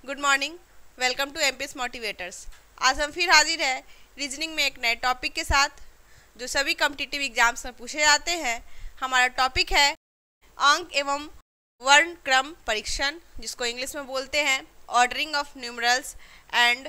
Good morning, welcome to MPS motivators. आज हम फिर हाजिर है रीजनिंग में एक नए टॉपिक के साथ जो सभी कॉम्पिटिटिव एग्जाम्स में पूछे जाते हैं। हमारा टॉपिक है अंक एवं वर्ण क्रम परीक्षण, जिसको इंग्लिश में बोलते हैं ordering of numerals and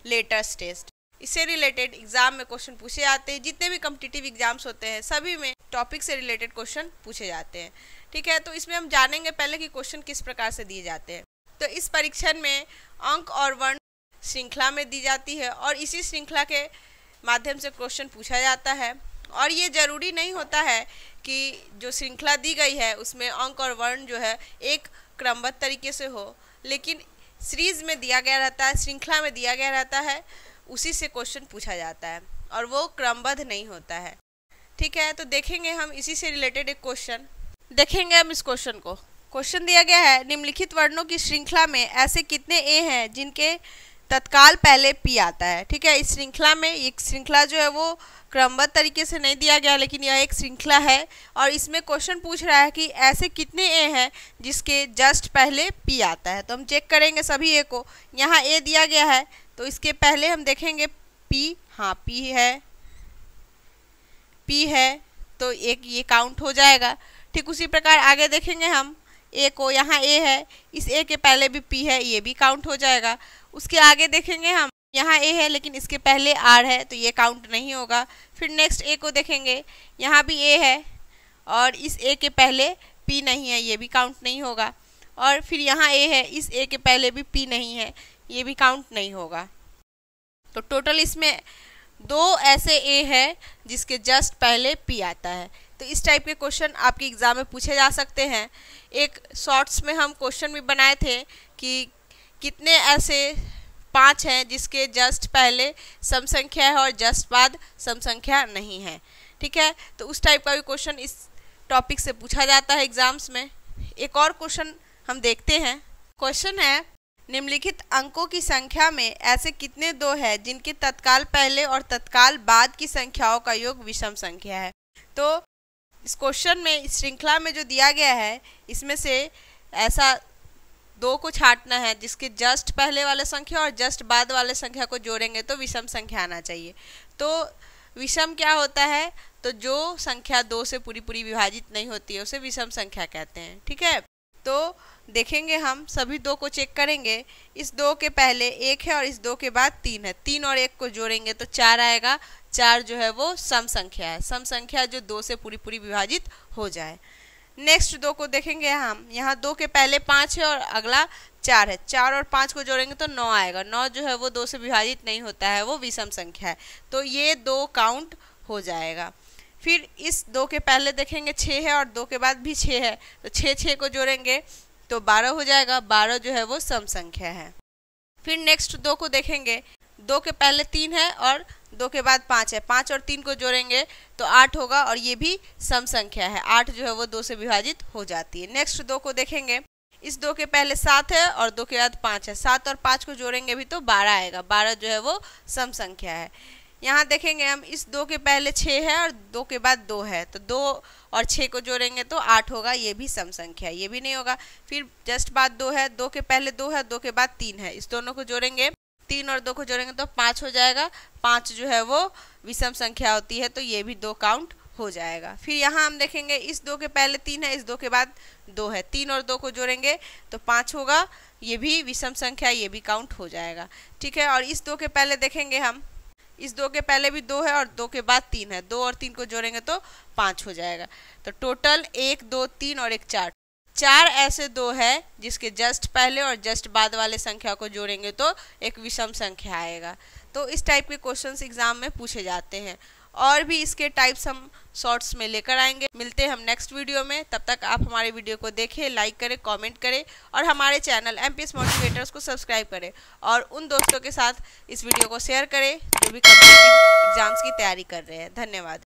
letters test. इससे रिलेटेड एग्जाम में क्वेश्चन पूछे जाते हैं। जितने भी कॉम्पिटिटिव एग्जाम्स होते हैं सभी में टॉपिक से रिलेटेड क्वेश्चन पूछे जाते हैं। ठीक है, तो इसमें हम जानेंगे पहले कि क्वेश्चन किस प्रकार से दिए जाते हैं। तो इस परीक्षण में अंक और वर्ण श्रृंखला में दी जाती है और इसी श्रृंखला के माध्यम से क्वेश्चन पूछा जाता है। और ये ज़रूरी नहीं होता है कि जो श्रृंखला दी गई है उसमें अंक और वर्ण जो है एक क्रमबद्ध तरीके से हो, लेकिन सीरीज में दिया गया रहता है, श्रृंखला में दिया गया रहता है, उसी से क्वेश्चन पूछा जाता है और वो क्रमबद्ध नहीं होता है। ठीक है, तो देखेंगे हम इसी से रिलेटेड एक क्वेश्चन देखेंगे हम इस क्वेश्चन को। क्वेश्चन दिया गया है निम्नलिखित वर्णों की श्रृंखला में ऐसे कितने ए हैं जिनके तत्काल पहले पी आता है। ठीक है, इस श्रृंखला में एक श्रृंखला जो है वो क्रमबद्ध तरीके से नहीं दिया गया, लेकिन यह एक श्रृंखला है और इसमें क्वेश्चन पूछ रहा है कि ऐसे कितने ए हैं जिसके जस्ट पहले पी आता है। तो हम चेक करेंगे सभी ए को। यहाँ ए दिया गया है तो इसके पहले हम देखेंगे पी, हाँ पी है तो एक ये काउंट हो जाएगा। ठीक उसी प्रकार आगे देखेंगे हम ए को, यहाँ ए है, इस ए के पहले भी पी है, ये भी काउंट हो जाएगा। उसके आगे देखेंगे हम, यहाँ ए है लेकिन इसके पहले आर है तो ये काउंट नहीं होगा। फिर नेक्स्ट ए को देखेंगे, यहाँ भी ए है और इस ए के पहले पी नहीं है, ये भी काउंट नहीं होगा। और फिर यहाँ ए है, इस ए के पहले भी पी नहीं है, ये भी काउंट नहीं होगा। तो टोटल इसमें 2 ऐसे ए है जिसके जस्ट पहले पी आता है। तो इस टाइप के क्वेश्चन आपके एग्ज़ाम में पूछे जा सकते हैं। एक शॉर्ट्स में हम क्वेश्चन भी बनाए थे कि कितने ऐसे 5 हैं जिसके जस्ट पहले सम संख्या है और जस्ट बाद सम संख्या नहीं है। ठीक है, तो उस टाइप का भी क्वेश्चन इस टॉपिक से पूछा जाता है एग्जाम्स में। एक और क्वेश्चन हम देखते हैं। क्वेश्चन है निम्नलिखित अंकों की संख्या में ऐसे कितने 2 हैं जिनके तत्काल पहले और तत्काल बाद की संख्याओं का योग विषम संख्या है। तो इस क्वेश्चन में इस श्रृंखला में जो दिया गया है इसमें से ऐसा 2 को छांटना है जिसके जस्ट पहले वाले संख्या और जस्ट बाद वाले संख्या को जोड़ेंगे तो विषम संख्या आना चाहिए। तो विषम क्या होता है, तो जो संख्या 2 से पूरी विभाजित नहीं होती है उसे विषम संख्या कहते हैं। ठीक है, तो देखेंगे हम सभी 2 को चेक करेंगे। इस 2 के पहले 1 है और इस 2 के बाद 3 है, 3 और 1 को जोड़ेंगे तो 4 आएगा। 4 जो है वो सम संख्या है, सम संख्या जो 2 से पूरी विभाजित हो जाए। नेक्स्ट 2 को देखेंगे हम, यहाँ 2 के पहले 5 है और अगला 4 है, 4 और 5 को जोड़ेंगे तो 9 आएगा। 9 जो है वो 2 से विभाजित नहीं होता है, वो विषम संख्या है, तो ये 2 काउंट हो जाएगा। फिर इस 2 के पहले देखेंगे 6 है और 2 के बाद भी 6 है, तो 6 को जोड़ेंगे तो 12 हो जाएगा। 12 जो है वो सम संख्या है। फिर नेक्स्ट 2 को देखेंगे, 2 के पहले 3 है और 2 के बाद 5 है, 5 और 3 को जोड़ेंगे तो 8 होगा और ये भी सम संख्या है। 8 जो है वो 2 से विभाजित हो जाती है। नेक्स्ट 2 को देखेंगे, इस 2 के पहले 7 है और 2 के बाद 5 है, 7 और 5 को जोड़ेंगे भी तो 12 आएगा। 12 जो है वो सम संख्या है। यहाँ देखेंगे हम, इस 2 के पहले 6 है और 2 के बाद 2 है, तो 2 और 6 को जोड़ेंगे तो 8 होगा, ये भी सम संख्या है, ये भी नहीं होगा। फिर जस्ट बाद 2 है, 2 के पहले 2 है, 2 के बाद 3 है, इस दोनों को जोड़ेंगे, 3 और 2 को जोड़ेंगे तो 5 हो जाएगा। 5 जो है वो विषम संख्या होती है, तो ये भी 2 काउंट हो जाएगा। फिर यहाँ हम देखेंगे, इस 2 के पहले 3 है, इस 2 के बाद 2 है, 3 और 2 को जोड़ेंगे तो 5 होगा, ये भी विषम संख्या, ये भी काउंट हो जाएगा। ठीक है, और इस 2 के पहले देखेंगे हम, इस 2 के पहले भी 2 है और 2 के बाद 3 है, 2 और 3 को जोड़ेंगे तो 5 हो जाएगा। तो टोटल 1, 2, 3 और 1 4, 4 ऐसे 2 है जिसके जस्ट पहले और जस्ट बाद वाले संख्या को जोड़ेंगे तो एक विषम संख्या आएगा। तो इस टाइप के क्वेश्चंस एग्जाम में पूछे जाते हैं और भी इसके टाइप्स हम शॉर्ट्स में लेकर आएंगे। मिलते हैं हम नेक्स्ट वीडियो में, तब तक आप हमारे वीडियो को देखें, लाइक करें, कमेंट करें और हमारे चैनल एमपीएस मोटिवेटर्स को सब्सक्राइब करें और उन दोस्तों के साथ इस वीडियो को शेयर करें जो भी कॉम्पिटिटिव एग्जाम्स की तैयारी कर रहे हैं। धन्यवाद।